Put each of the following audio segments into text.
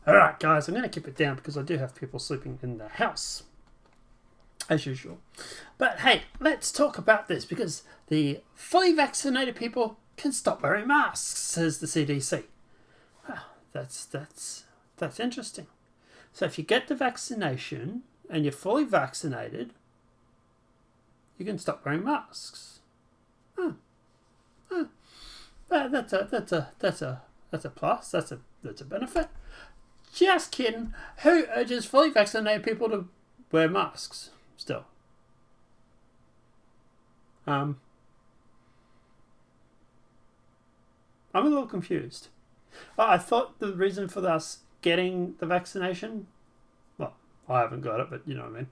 Alright, guys, I'm going to keep it down because I do have people sleeping in the house, as usual. But hey, let's talk about this because the fully vaccinated people can stop wearing masks, says the CDC. Wow, that's interesting. So if you get the vaccination and you're fully vaccinated, you can stop wearing masks. That's a plus. That's a benefit. Just kidding. Who urges fully vaccinated people to wear masks still? I'm a little confused. I thought the reason for us getting the vaccination, well, I haven't got it, but you know what I mean.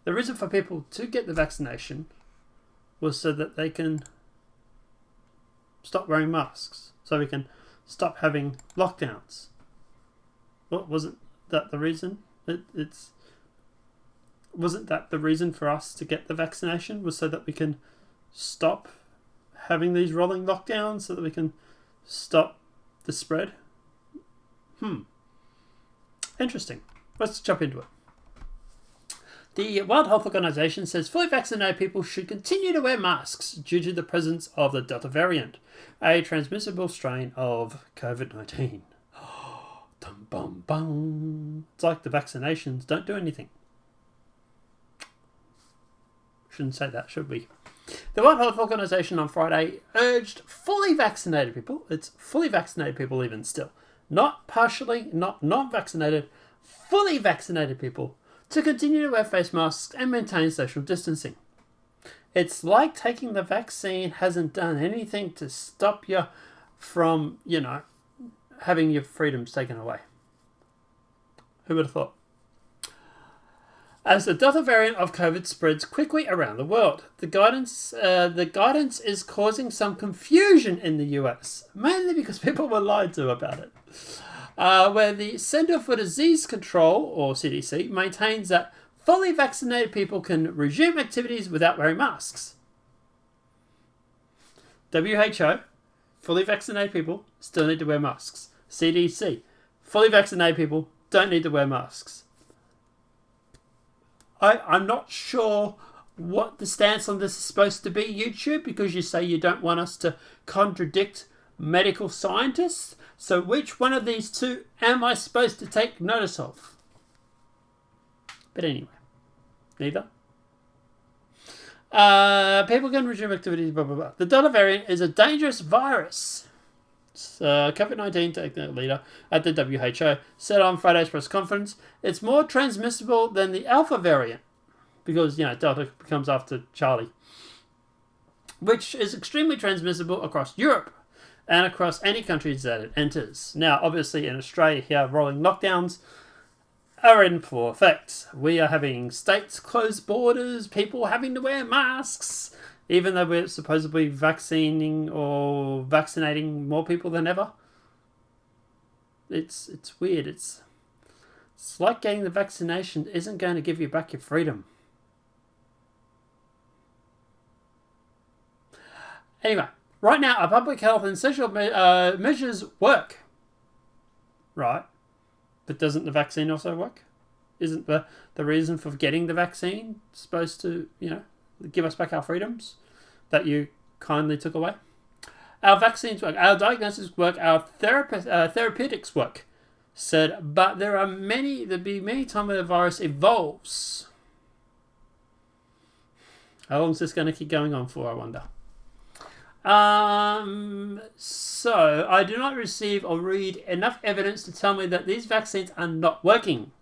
The reason for people to get the vaccination was so that they can stop wearing masks, so we can stop having lockdowns. Well, wasn't that the reason? Wasn't that the reason for us to get the vaccination? Was so that we can stop having these rolling lockdowns, so that we can stop the spread? Interesting. Let's jump into it. The World Health Organization says fully vaccinated people should continue to wear masks due to the presence of the Delta variant, a transmissible strain of COVID-19. Dum bum bum. It's like the vaccinations don't do anything. Shouldn't say that, should we? The World Health Organization on Friday urged fully vaccinated people, it's fully vaccinated people even still, not partially, not non-vaccinated, fully vaccinated people, to continue to wear face masks and maintain social distancing. It's like taking the vaccine hasn't done anything to stop you from, having your freedoms taken away. Who would have thought? As the Delta variant of COVID spreads quickly around the world, the guidance is causing some confusion in the US, mainly because people were lied to about it. Where the Center for Disease Control, or CDC, maintains that fully vaccinated people can resume activities without wearing masks. WHO, fully vaccinated people still need to wear masks. CDC, fully vaccinated people don't need to wear masks. I'm not sure what the stance on this is supposed to be, YouTube, because you say you don't want us to contradict medical scientists. So which one of these two am I supposed to take notice of? But anyway, neither. People can resume activities, blah, blah, blah. The Delta variant is a dangerous virus. COVID-19 technical leader at the WHO said on Friday's press conference, it's more transmissible than the Alpha variant, because, Delta comes after Charlie, which is extremely transmissible across Europe and across any countries that it enters. Now, obviously, in Australia here, rolling lockdowns are in full effect. We are having states close borders, people having to wear masks, even though we're supposedly vaccinating more people than ever. It's weird. It's like getting the vaccination isn't going to give you back your freedom. Anyway, right now, our public health and social measures work. Right. But doesn't the vaccine also work? Isn't the reason for getting the vaccine supposed to, give us back our freedoms that you kindly took away? Our vaccines work, our diagnosis work, our therapeutics work, said, but there'll be many times where the virus evolves. How long is this going to keep going on for, I wonder? So, I do not receive or read enough evidence to tell me that these vaccines are not working,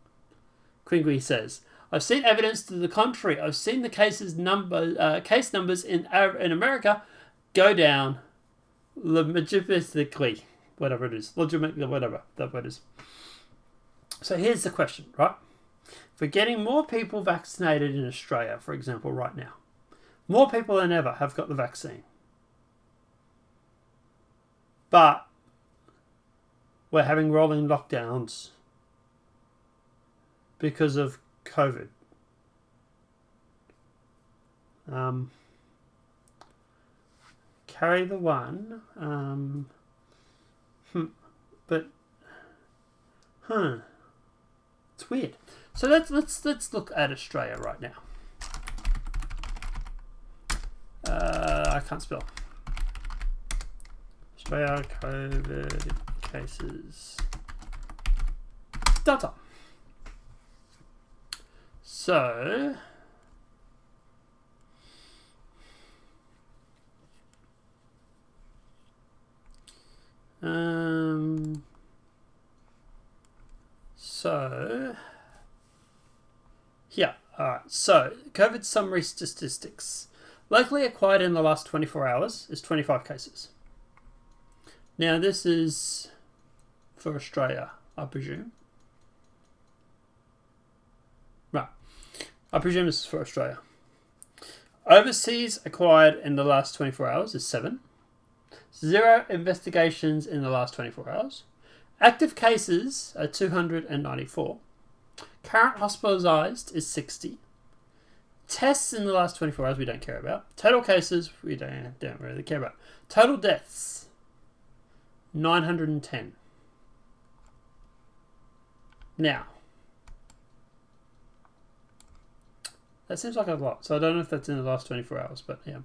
Quingui says. I've seen evidence to the contrary. I've seen the case numbers in America go down legitimately, whatever it is. Legitimately, whatever that word is. So here's the question, right? If we're getting more people vaccinated in Australia, for example, right now, more people than ever have got the vaccine. But we're having rolling lockdowns because of COVID. Carry the one. But, It's weird. So let's look at Australia right now. I can't spell. Australia COVID cases data. So yeah, alright. So COVID summary statistics. Locally acquired in the last 24 hours is 25 cases. Now this is for Australia, I presume. Right. I presume this is for Australia. Overseas acquired in the last 24 hours is 7. 0 investigations in the last 24 hours. Active cases are 294. Current hospitalised is 60. Tests in the last 24 hours we don't care about. Total cases we don't really care about. Total deaths 910. Now, that seems like a lot, so I don't know if that's in the last 24 hours, but yeah.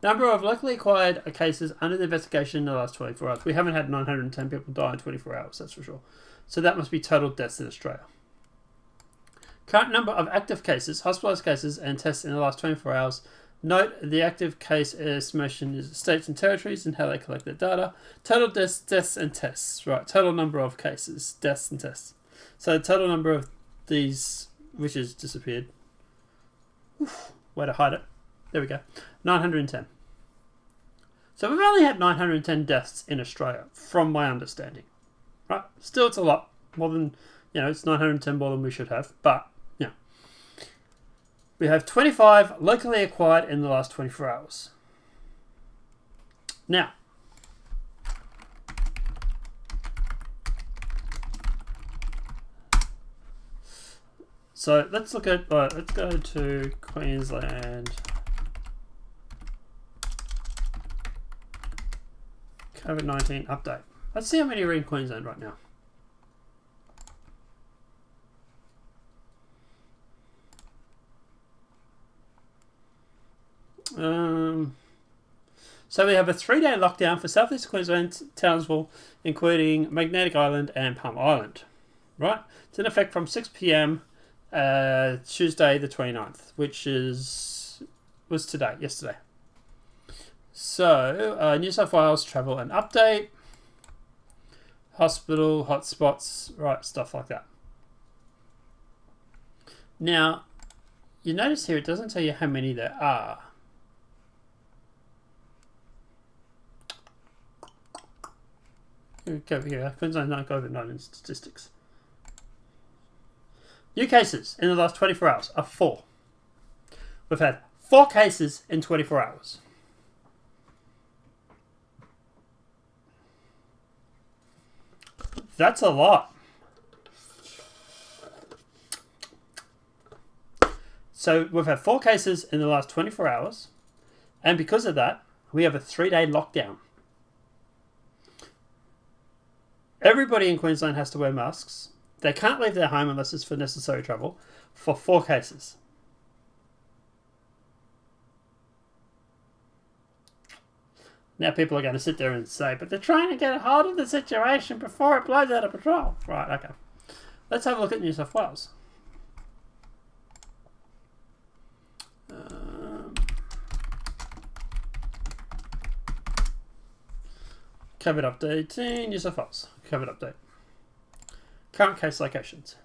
Number of locally acquired cases under the investigation in the last 24 hours. We haven't had 910 people die in 24 hours, that's for sure. So that must be total deaths in Australia. Current number of active cases, hospitalised cases, and tests in the last 24 hours. Note the active case estimation is states and territories and how they collect their data. Total deaths and tests. Right, total number of cases, deaths and tests. So the total number of these, which has disappeared. Oof, way to hide it. There we go. 910. So we've only had 910 deaths in Australia, from my understanding. Right? Still, it's a lot. More than, it's 910 more than we should have. But, we have 25 locally acquired in the last 24 hours. Now, so let's look at, let's go to Queensland. COVID-19 update. Let's see how many are in Queensland right now. So we have a 3-day lockdown for Southeast Queensland, Townsville, including Magnetic Island and Palm Island. Right? It's in effect from 6 p.m. Tuesday the 29th, which was yesterday. So, New South Wales travel and update, hospital, hotspots, right, stuff like that. Now, you notice here it doesn't tell you how many there are. Here, Queensland COVID-19 statistics. New cases in the last 24 hours are 4. We've had 4 cases in 24 hours. That's a lot. So we've had 4 cases in the last 24 hours. And because of that, we have a 3-day lockdown. Everybody in Queensland has to wear masks. They can't leave their home unless it's for necessary travel for 4 cases. Now people are going to sit there and say, but they're trying to get a hold of the situation before it blows out of control. Right, okay. Let's have a look at New South Wales. COVID update in New South Wales. COVID update. Current case locations.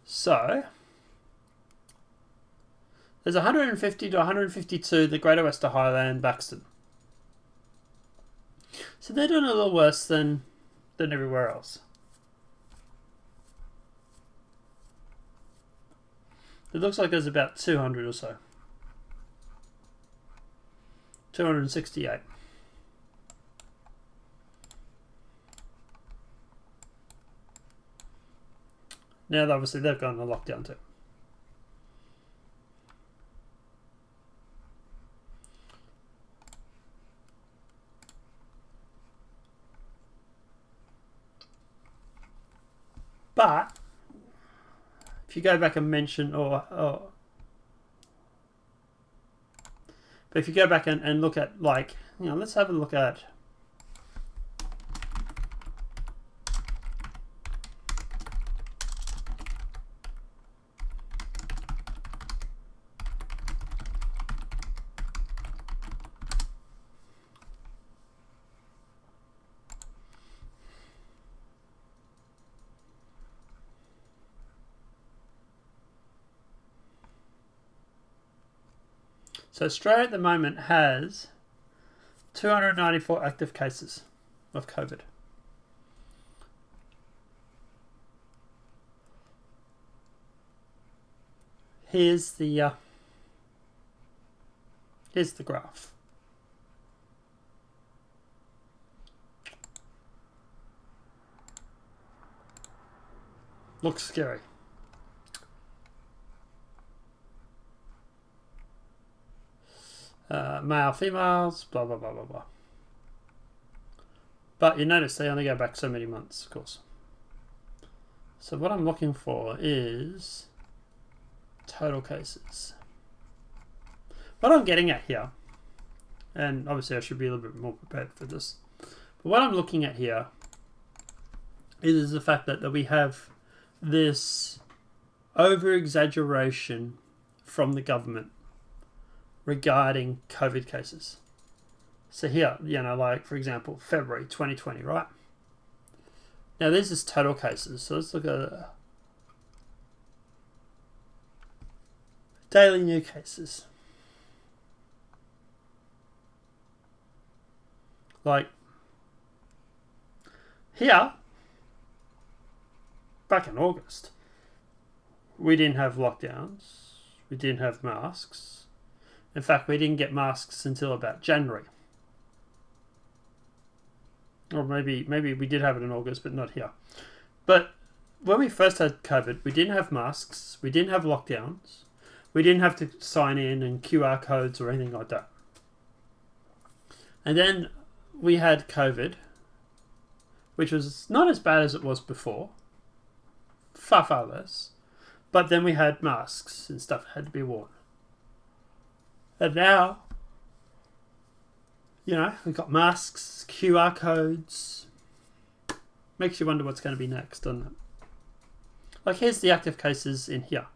So, there's 150 to 152 the Greater Western Highland, Baxton. So they're doing a little worse than everywhere else. It looks like there's about 200 or so. 268. Now, obviously, they've gone on lockdown too. But if you go back and mention but if you go back and look at, like, let's have a look at so Australia at the moment has 294 active cases of COVID. Here's the graph. Looks scary. Male, females, blah, blah, blah, blah, blah. But you notice they only go back so many months, of course. So what I'm looking for is total cases. What I'm getting at here, and obviously I should be a little bit more prepared for this, but what I'm looking at here is the fact that we have this over-exaggeration from the government regarding COVID cases. So here, like, for example, February 2020, right? Now, this is total cases. So let's look at daily new cases. Like, here, back in August, we didn't have lockdowns. We didn't have masks. In fact, we didn't get masks until about January. Or maybe we did have it in August, but not here. But when we first had COVID, we didn't have masks. We didn't have lockdowns. We didn't have to sign in and QR codes or anything like that. And then we had COVID, which was not as bad as it was before. Far, far less. But then we had masks and stuff had to be worn. And now, we've got masks, QR codes. Makes you wonder what's going to be next, doesn't it? Like, here's the active cases in here.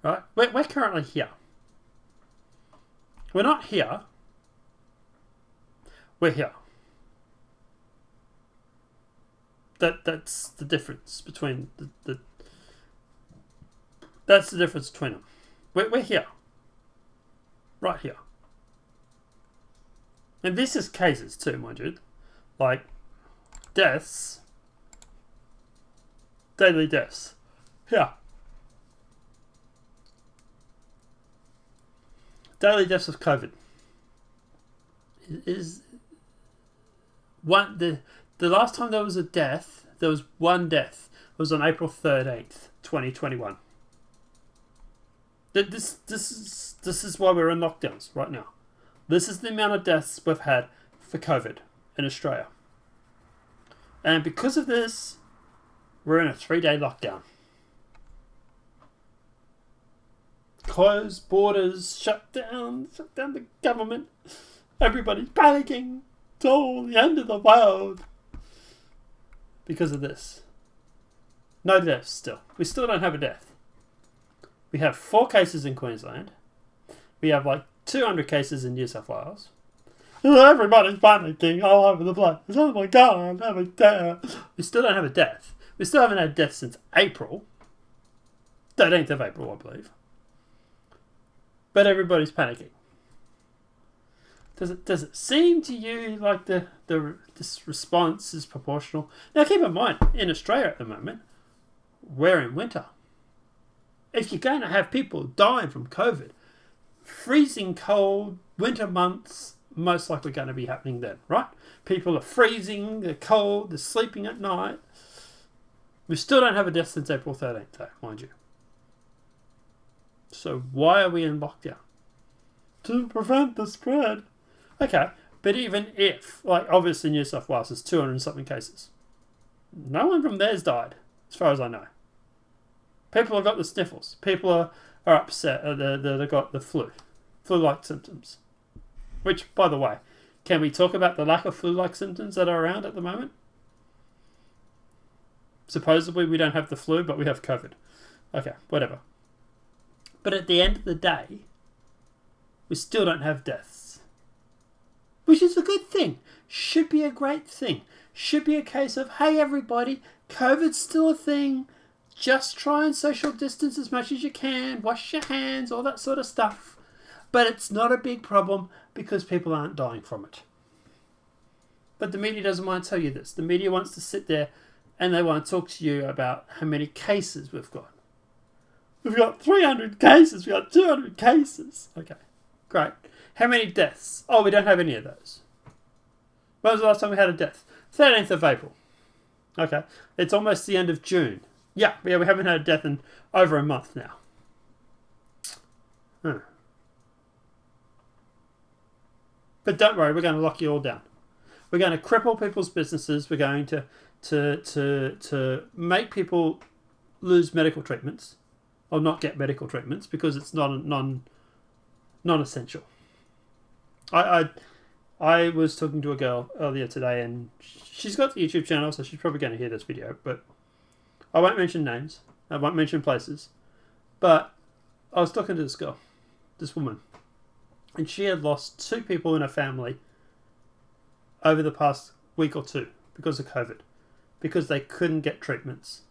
Right? We're currently here. We're not here. We're here. That's the difference between that's the difference between them. We're here. Right here. And this is cases too, mind you. Like, deaths. Daily deaths. Here. Daily deaths of COVID. Is one the last time there was a death, there was one death. It was on April 13th, 2021. This is why we're in lockdowns right now. This is the amount of deaths we've had for COVID in Australia. And because of this, we're in a 3-day lockdown. Close borders, shut down the government. Everybody's panicking. It's all the end of the world. Because of this. No deaths still. We still don't have a death. We have 4 cases in Queensland. We have like 200 cases in New South Wales. Everybody's panicking all over the place. Oh my God, I have a death. We still don't have a death. We still haven't had a death since April. 13th of April, I believe. But everybody's panicking. Does it seem to you like this response is proportional? Now keep in mind, in Australia at the moment, we're in winter. If you're going to have people dying from COVID, freezing cold winter months most likely going to be happening then, right? People are freezing, they're cold, they're sleeping at night. We still don't have a death since April 13th, though, mind you. So why are we in lockdown? To prevent the spread. Okay, but even if, like, obviously New South Wales has 200 and something cases. No one from there's died, as far as I know. People have got the sniffles. People are upset that they've got the flu-like symptoms. Which, by the way, can we talk about the lack of flu-like symptoms that are around at the moment? Supposedly we don't have the flu, but we have COVID. Okay, whatever. But at the end of the day, we still don't have deaths. Which is a good thing. Should be a great thing. Should be a case of, hey everybody, COVID's still a thing. Just try and social distance as much as you can. Wash your hands, all that sort of stuff. But it's not a big problem because people aren't dying from it. But the media doesn't want to tell you this. The media wants to sit there and they want to talk to you about how many cases we've got. We've got 300 cases. We've got 200 cases. Okay, great. How many deaths? Oh, we don't have any of those. When was the last time we had a death? 13th of April. Okay, it's almost the end of June. Yeah, we haven't had a death in over a month now. But don't worry, we're going to lock you all down. We're going to cripple people's businesses. We're going to make people lose medical treatments or not get medical treatments because it's not non-essential. I was talking to a girl earlier today and she's got the YouTube channel, so she's probably going to hear this video, but I won't mention names. I won't mention places. But I was talking to this girl, this woman, and she had lost 2 people in her family over the past week or 2 because of COVID, because they couldn't get treatments.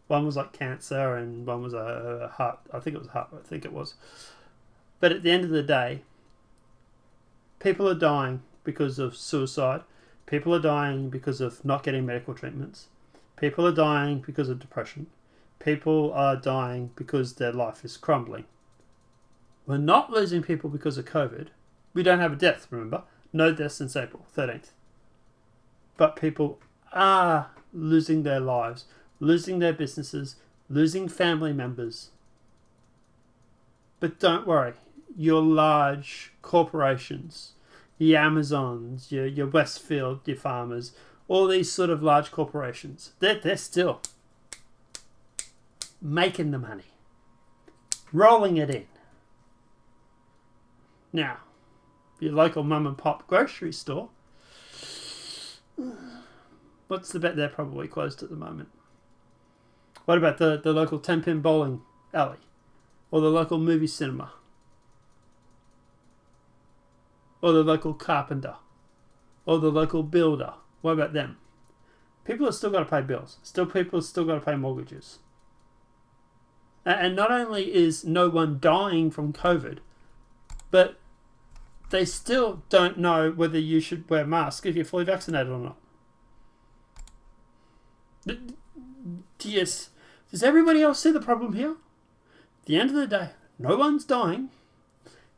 One was like cancer and one was a heart. I think it was. But at the end of the day, people are dying because of suicide. People are dying because of not getting medical treatments. People are dying because of depression. People are dying because their life is crumbling. We're not losing people because of COVID. We don't have a death, remember? No deaths since April 13th. But people are losing their lives, losing their businesses, losing family members. But don't worry, your large corporations, the Amazons, your Westfield, your farmers, all these sort of large corporations, they're still making the money, rolling it in. Now, your local mum and pop grocery store, what's the bet? They're probably closed at the moment. What about the local 10-pin bowling alley? Or the local movie cinema? Or the local carpenter? Or the local builder? What about them? People have still got to pay bills. People have still got to pay mortgages. And not only is no one dying from COVID, but they still don't know whether you should wear masks if you're fully vaccinated or not. Yes. Does everybody else see the problem here? At the end of the day, no one's dying.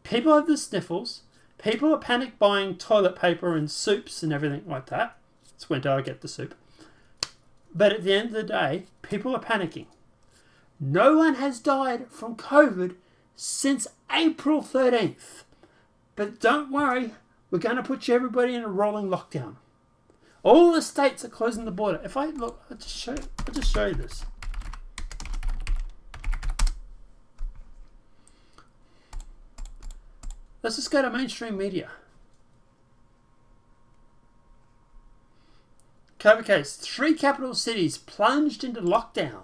People have the sniffles. People are panic buying toilet paper and soups and everything like that. It's winter, I get the soup. But at the end of the day, people are panicking. No one has died from COVID since April 13th. But don't worry, we're going to put everybody in a rolling lockdown. All the states are closing the border. If I look, I'll just show you this. Let's just go to mainstream media. COVID case. 3 capital cities plunged into lockdown.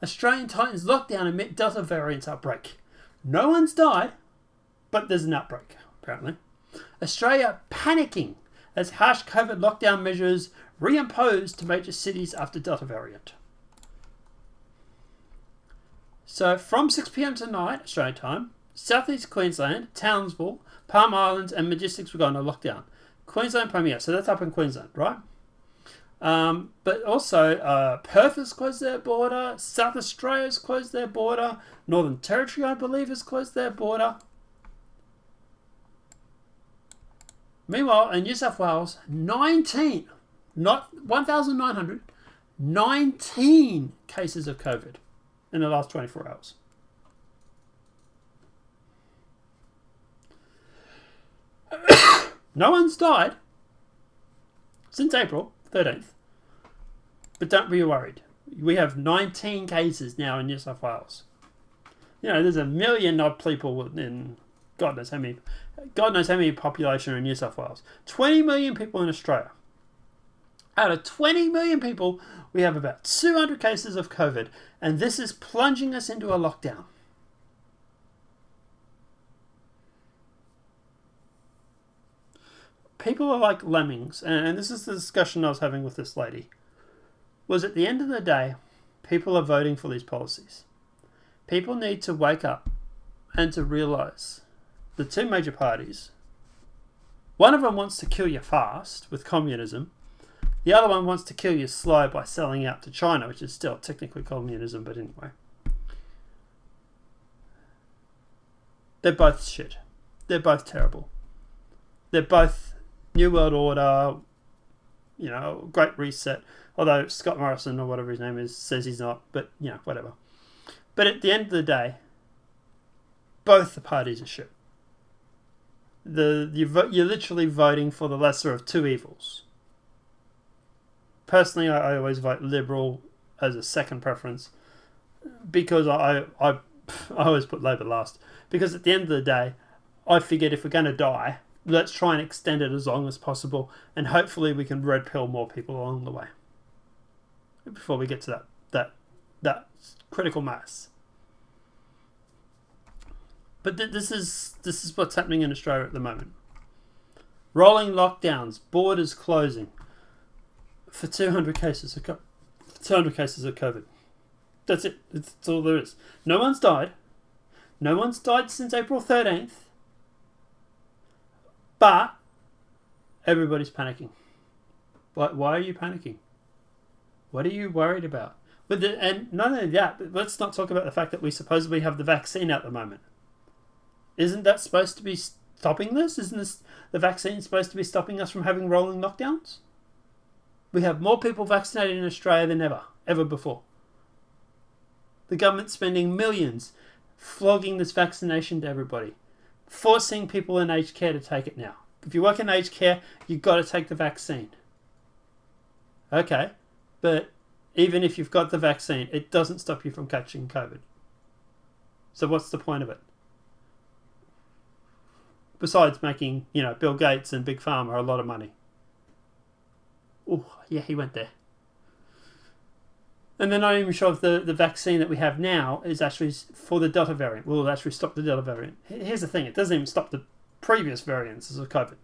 Australian tightens lockdown amid Delta variant outbreak. No one's died, but there's an outbreak, apparently. Australia panicking as harsh COVID lockdown measures reimposed to major cities after Delta variant. So from 6 p.m. tonight, Australian time, Southeast Queensland, Townsville, Palm Islands and Majestics were going to lockdown. Queensland Premier, so that's up in Queensland, right? But also Perth has closed their border, South Australia has closed their border, Northern Territory, I believe, has closed their border. Meanwhile, in New South Wales, 19, not 1,900, 19 cases of COVID in the last 24 hours. No one's died since April 13th, But don't be worried. We have 19 cases now in New South Wales. There's 1 million odd people in God knows how many population in New South Wales. 20 million people in Australia. Out of 20 million people, we have about 200 cases of COVID, and this is plunging us into a lockdown. People are like lemmings, and this is the discussion I was having with this lady. Was at the end of the day, people are voting for these policies. People need to wake up and to realise the two major parties, one of them wants to kill you fast with communism, the other one wants to kill you slow by selling out to China, which is still technically communism, but anyway. They're both shit. They're both terrible. They're both New World Order, Great Reset, although Scott Morrison, or whatever his name is, says he's not, but, whatever. But at the end of the day, both the parties are shit. You're literally voting for the lesser of two evils. Personally, I always vote Liberal as a second preference because I always put Labor last. Because at the end of the day, I figured if we're going to die, let's try and extend it as long as possible, and hopefully we can red pill more people along the way before we get to that critical mass. But this is what's happening in Australia at the moment. Rolling lockdowns, borders closing for 200 cases of COVID. That's it. That's all there is. No one's died. No one's died since April 13th. But everybody's panicking. Why are you panicking? What are you worried about? And not only that, but let's not talk about the fact that we supposedly have the vaccine at the moment. Isn't that supposed to be stopping this? Isn't the vaccine supposed to be stopping us from having rolling lockdowns? We have more people vaccinated in Australia than ever before. The government's spending millions flogging this vaccination to everybody, forcing people in aged care to take it now. If you work in aged care, you've got to take the vaccine. Okay, but even if you've got the vaccine, it doesn't stop you from catching COVID. So what's the point of it? Besides making, Bill Gates and Big Pharma a lot of money. Oh, yeah, he went there. And they're not even sure if the vaccine that we have now is actually for the Delta variant. Will it actually stop the Delta variant? Here's the thing. It doesn't even stop the previous variants of COVID.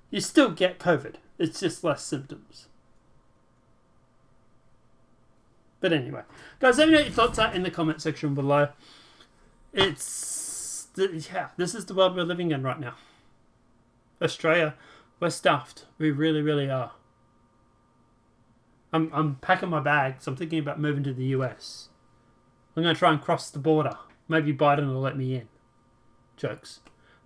You still get COVID. It's just less symptoms. But anyway. Guys, let me know what your thoughts are in the comment section below. This is the world we're living in right now. Australia, we're stuffed. We really, really are. I'm packing my bag, so I'm thinking about moving to the US. I'm going to try and cross the border. Maybe Biden will let me in. Jokes.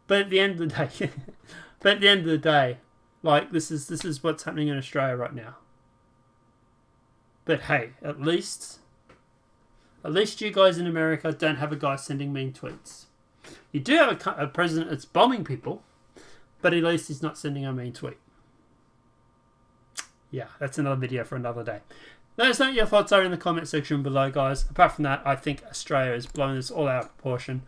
But at the end of the day, like this is what's happening in Australia right now. But hey, at least you guys in America don't have a guy sending mean tweets. You do have a president that's bombing people, but at least he's not sending a mean tweet. Yeah, that's another video for another day. Let us know what your thoughts are in the comment section below, guys. Apart from that, I think Australia is blowing this all out of proportion.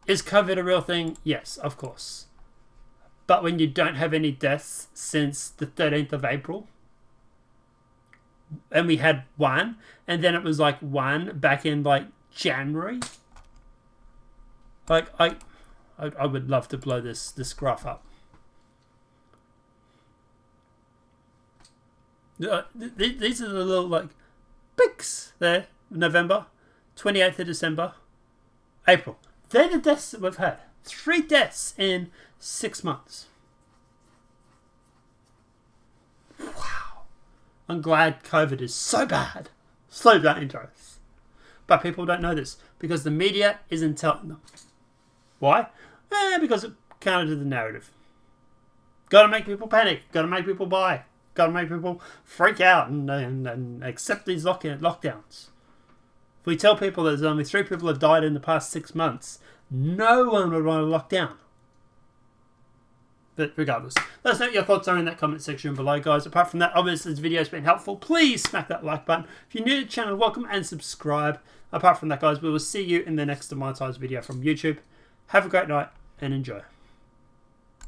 Is COVID a real thing? Yes, of course. But when you don't have any deaths since the 13th of April, and we had one, and then it was like one back in like January. Like I would love to blow this graph up. These are the little like peaks there. November, 28th of December, April. They're the deaths that we've had. 3 deaths in 6 months. Wow. I'm glad COVID is so bad. So dangerous. But people don't know this because the media isn't telling them. Why? Because it counter to the narrative. Got to make people panic. Got to make people buy. Got to make people freak out and accept these lockdowns. If we tell people there's only 3 people have died in the past 6 months, no one would want to lock down. But regardless, let us know what your thoughts are in that comment section below, guys. Apart from that, obviously this video has been helpful. Please smack that like button. If you're new to the channel, welcome and subscribe. Apart from that, guys, we will see you in the next demonetized video from YouTube. Have a great night and enjoy.